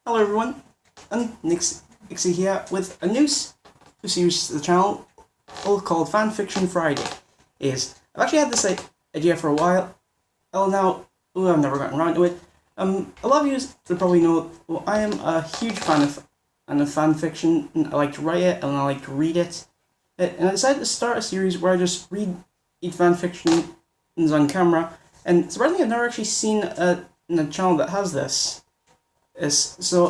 Hello everyone, and Nixie here with a new series to the channel called Fanfiction Friday. I've actually had this idea for a while. I've never gotten around to it. A lot of you will probably know I am a huge fan of fanfiction, and I like to write it and I like to read it. And I decided to start a series where I just read fanfictions on camera. And surprisingly, I've never actually seen a channel that has this. I decided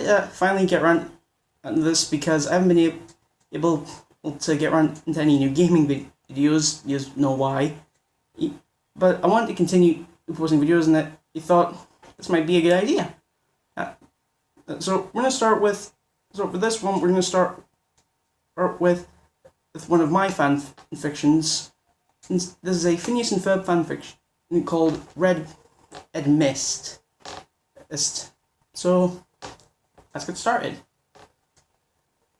to finally get around to this because I haven't been able to get around into any new gaming videos. You know why. But I wanted to continue posting videos, and I thought this might be a good idea. So we're gonna start with. So for this one, we're gonna start with one of my fanfictions. This is a Phineas and Ferb fanfiction called Red and Mist. So let's get started.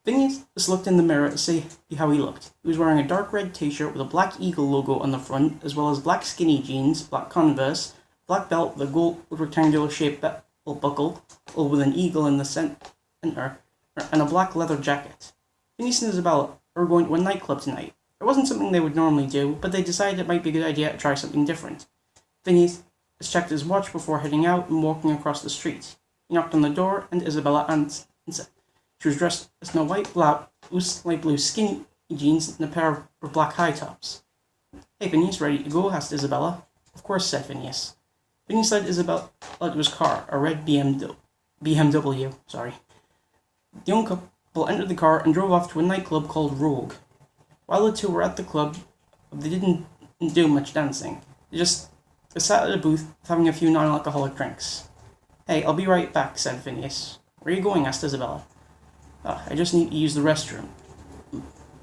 Phineas just looked in the mirror to see how he looked. He was wearing a dark red t-shirt with a black eagle logo on the front, as well as black skinny jeans, black Converse, black belt with a gold rectangular shaped buckle, with an eagle in the center, and a black leather jacket. Phineas and Isabella were going to a nightclub tonight. It wasn't something they would normally do, but they decided it might be a good idea to try something different. Phineas checked his watch before heading out and walking across the street. He knocked on the door, and Isabella answered. She was dressed in Snow White, light blue skinny jeans and a pair of black high tops. "Hey, Phineas, ready to go?" asked Isabella. "Of course," said Phineas. Phineas led Isabella to his car, a red BMW. The young couple entered the car and drove off to a nightclub called Rogue. While the two were at the club, they didn't do much dancing. They sat at a booth having a few non-alcoholic drinks. "Hey, I'll be right back," said Phineas. "Where are you going?" asked Isabella. "I just need to use the restroom."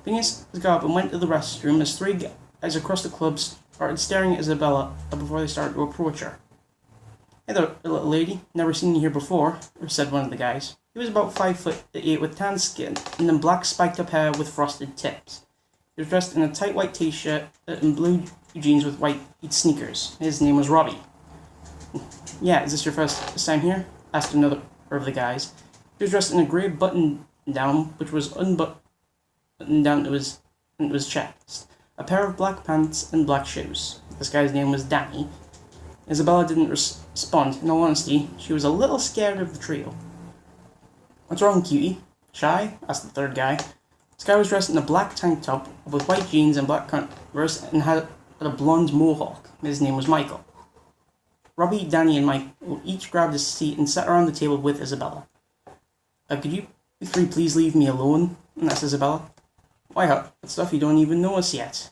Phineas got up and went to the restroom as three guys across the club started staring at Isabella before they started to approach her. "Hey there, little lady. Never seen you here before," said one of the guys. He was about 5'8" with tan skin and then black spiked up hair with frosted tips. He was dressed in a tight white t-shirt and blue jeans with white sneakers. His name was Robbie. "Yeah, is this your first time here?" asked another of the guys. He was dressed in a grey button-down, which was unbuttoned down to his chest, a pair of black pants and black shoes. This guy's name was Danny. Isabella didn't respond. In all honesty, she was a little scared of the trio. "What's wrong, cutie? Shy?" asked the third guy. This guy was dressed in a black tank top with white jeans and black Converse and had a blonde mohawk. His name was Michael. Robbie, Danny, and Michael each grabbed a seat and sat around the table with Isabella. "Could you three please leave me alone?" asked Isabella. "Why, that stuff you don't even know us yet."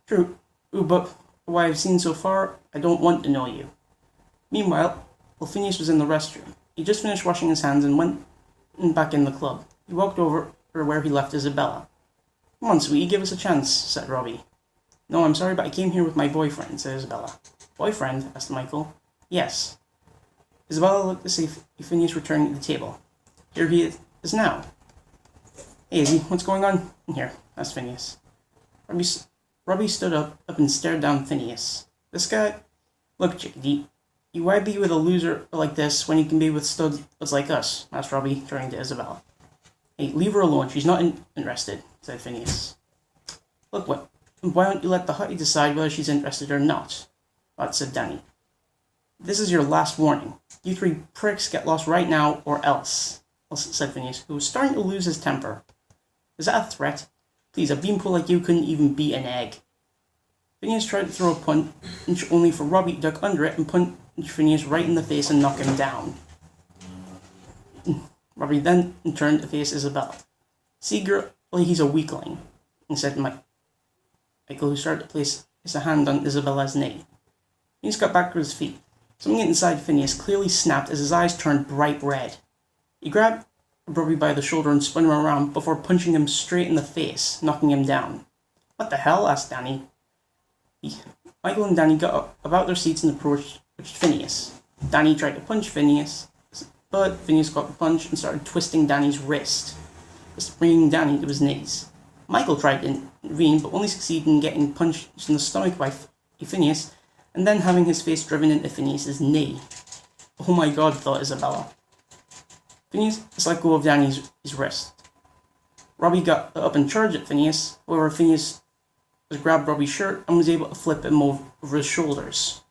"True, but what I've seen so far, I don't want to know you." Meanwhile, Phineas was in the restroom. He just finished washing his hands and went back in the club. He walked over to where he left Isabella. "Come on, sweetie, give us a chance," said Robbie. "No, I'm sorry, but I came here with my boyfriend," said Isabella. "Boyfriend?" asked Michael. "Yes." Isabella looked to see Phineas returning to the table. "Here he is now." "Hey, Izzy, what's going on in here?" asked Phineas. Robbie stood up and stared down Phineas. "This guy? Look, chickadee, why be with a loser like this when you can be with studs like us?" asked Robbie, turning to Isabella. "Hey, leave her alone. She's not interested," said Phineas. "Look, why don't you let the hottie decide whether she's interested or not?" said Danny. "This is your last warning. You three pricks get lost right now or else," said Phineas, who was starting to lose his temper. "Is that a threat? Please, a beanpole like you couldn't even beat an egg." Phineas tried to throw a punch, only for Robbie to duck under it and punch Phineas right in the face and knock him down. Robbie then turned to face Isabella. "See, girl, he's a weakling," said Michael, who started to place his hand on Isabella's knee. Phineas got back to his feet. Something inside Phineas clearly snapped as his eyes turned bright red. He grabbed Robbie by the shoulder and spun him around before punching him straight in the face, knocking him down. "What the hell?" asked Danny. Michael and Danny got up about their seats and approached Phineas. Danny tried to punch Phineas, but Phineas got the punch and started twisting Danny's wrist, just bringing Danny to his knees. Michael tried to intervene, but only succeeded in getting punched in the stomach by Phineas and then having his face driven into Phineas's knee. Oh my god, thought Isabella. Phineas let go of Danny's wrist. Robbie got up and charged at Phineas. However, Phineas grabbed Robbie's shirt and was able to flip him over his shoulders.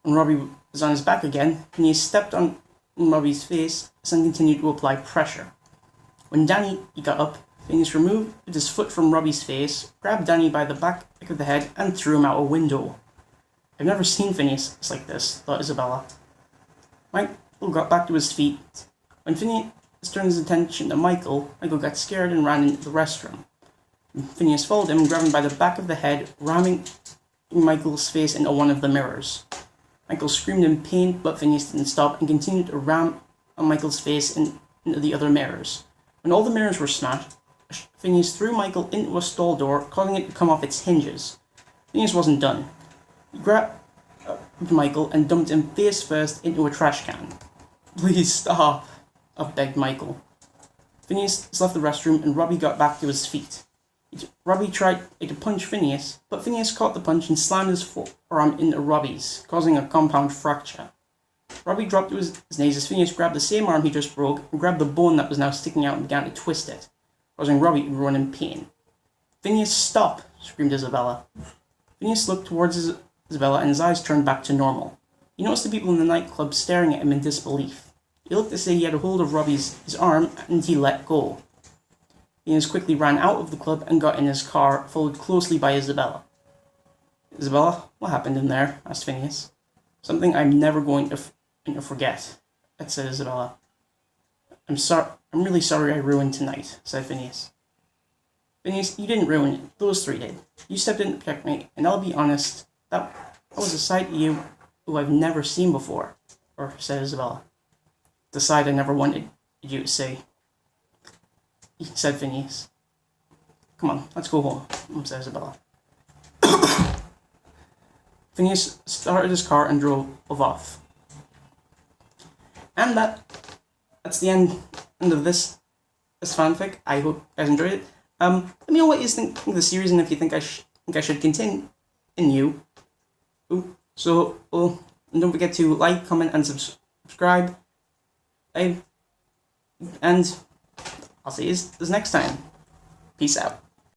When Robbie was on his back again, Phineas stepped on Robbie's face and continued to apply pressure. When Danny got up, Phineas removed his foot from Robbie's face, grabbed Danny by the back of the head, and threw him out a window. I've never seen Phineas like this, thought Isabella. Michael got back to his feet. When Phineas turned his attention to Michael got scared and ran into the restroom. Phineas followed him, grabbing him by the back of the head, ramming Michael's face into one of the mirrors. Michael screamed in pain, but Phineas didn't stop and continued to ram Michael's face into the other mirrors. When all the mirrors were smashed, Phineas threw Michael into a stall door, causing it to come off its hinges. Phineas wasn't done. He grabbed Michael and dumped him face first into a trash can. "Please stop," begged Michael. Phineas left the restroom and Robbie got back to his feet. Robbie tried to punch Phineas, but Phineas caught the punch and slammed his forearm into Robbie's, causing a compound fracture. Robbie dropped to his knees as Phineas grabbed the same arm he just broke and grabbed the bone that was now sticking out and began to twist it, causing Robbie to run in pain. "Phineas, stop!" screamed Isabella. Phineas looked towards Isabella and his eyes turned back to normal. He noticed the people in the nightclub staring at him in disbelief. He looked as if he had a hold of Robbie's arm and he let go. Phineas quickly ran out of the club and got in his car, followed closely by Isabella. "Isabella, what happened in there?" asked Phineas. "Something I'm never going to forget," said Isabella. I'm really sorry I ruined tonight," said Phineas. "Phineas, you didn't ruin it. Those three did. You stepped in to protect me, and I'll be honest, that was a side to you who I've never seen before," said Isabella. "The side I never wanted you to see," said Phineas. "Come on, let's go home," said Isabella. Phineas started his car and drove off. And that's the end of this fanfic. I hope you guys enjoyed it. Let me know what you think of the series and if you think I should continue. And don't forget to like, comment, and subscribe. And I'll see you next time. Peace out.